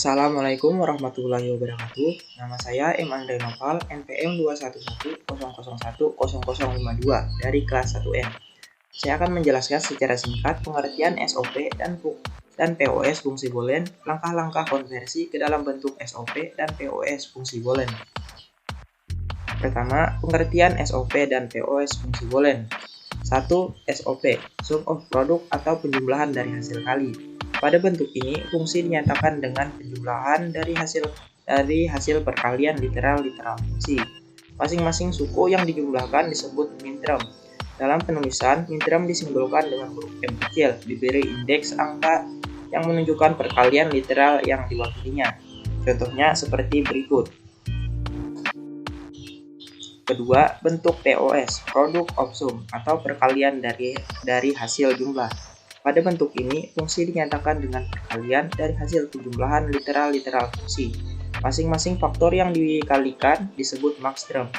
Assalamualaikum warahmatullahi wabarakatuh. Nama saya M. Andre Noval, NPM 2110010010052 dari kelas 1N. Saya akan menjelaskan secara singkat pengertian SOP dan POS fungsi boolean, langkah-langkah konversi ke dalam bentuk SOP dan POS fungsi boolean. Pertama, pengertian SOP dan POS fungsi boolean. 1. SOP, sum of product atau penjumlahan dari hasil kali. Pada bentuk ini, fungsi dinyatakan dengan penjumlahan dari hasil perkalian literal fungsi. Masing-masing suku yang dijumlahkan disebut minterm. Dalam penulisan, minterm disimbolkan dengan huruf M kecil, diberi indeks angka yang menunjukkan perkalian literal yang diwakilinya. Contohnya seperti berikut. Kedua, bentuk POS, product of sum, atau perkalian dari hasil jumlah. Pada bentuk ini, fungsi dinyatakan dengan perkalian dari hasil penjumlahan literal fungsi. Masing-masing faktor yang dikalikan disebut maxterm.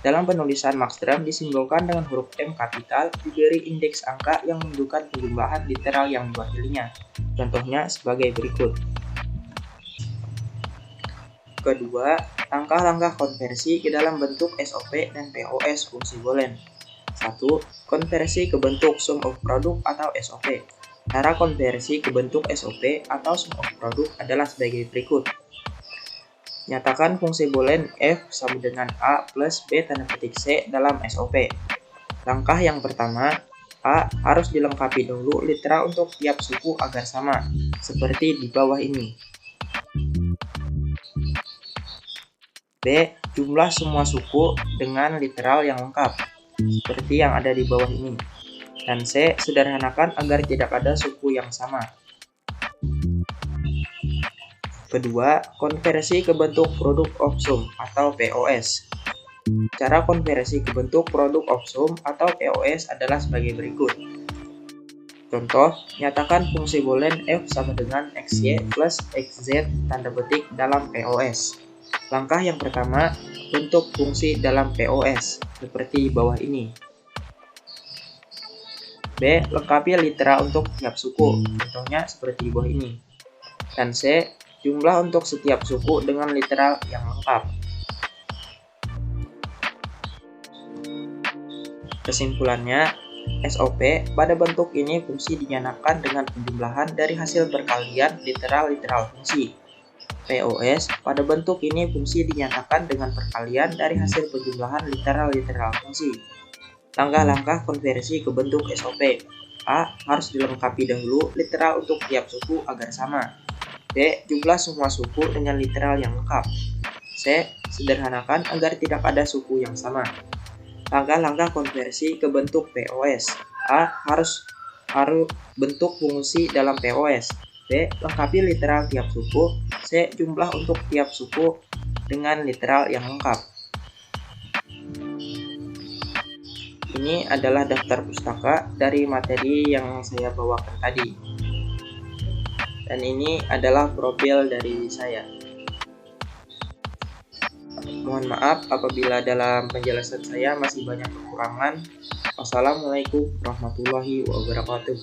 Dalam penulisan, maxterm disimbolkan dengan huruf M kapital, diberi indeks angka yang menunjukkan penjumlahan literal yang diwakilinya. Contohnya sebagai berikut. Kedua, langkah-langkah konversi ke dalam bentuk SOP dan POS fungsi boolean. 1. Konversi ke bentuk sum of product atau SOP. Cara konversi ke bentuk SOP atau sum of product adalah sebagai berikut. Nyatakan fungsi boolean f sama dengan a plus b tanda petik c dalam SOP. Langkah yang pertama, a harus dilengkapi dulu literal untuk tiap suku agar sama, seperti di bawah ini. B. Jumlah semua suku dengan literal yang lengkap, seperti yang ada di bawah ini. Dan C. Sederhanakan agar tidak ada suku yang sama. Kedua, konversi ke bentuk product of sum atau POS. Cara konversi ke bentuk product of sum atau POS adalah sebagai berikut. Contoh, nyatakan fungsi boolean f sama dengan xy plus xz tanda petik dalam POS. Langkah yang pertama, bentuk fungsi dalam POS, seperti di bawah ini. B. Lengkapi literal untuk setiap suku, contohnya seperti di bawah ini. Dan C. Jumlah untuk setiap suku dengan literal yang lengkap. Kesimpulannya, SOP pada bentuk ini fungsi dinyatakan dengan penjumlahan dari hasil perkalian literal fungsi. POS pada bentuk ini fungsi dinyatakan dengan perkalian dari hasil penjumlahan literal fungsi. Langkah-langkah konversi ke bentuk SOP. A. Harus dilengkapi dahulu literal untuk tiap suku agar sama. B. Jumlah semua suku dengan literal yang lengkap. C. Sederhanakan agar tidak ada suku yang sama. Langkah-langkah konversi ke bentuk POS. A. Harus bentuk fungsi dalam POS. B. Lengkapi literal tiap suku. C. Jumlah untuk tiap suku dengan literal yang lengkap. Ini adalah daftar pustaka dari materi yang saya bawakan tadi. Dan ini adalah profil dari saya. Mohon maaf apabila dalam penjelasan saya masih banyak kekurangan. Wassalamualaikum warahmatullahi wabarakatuh.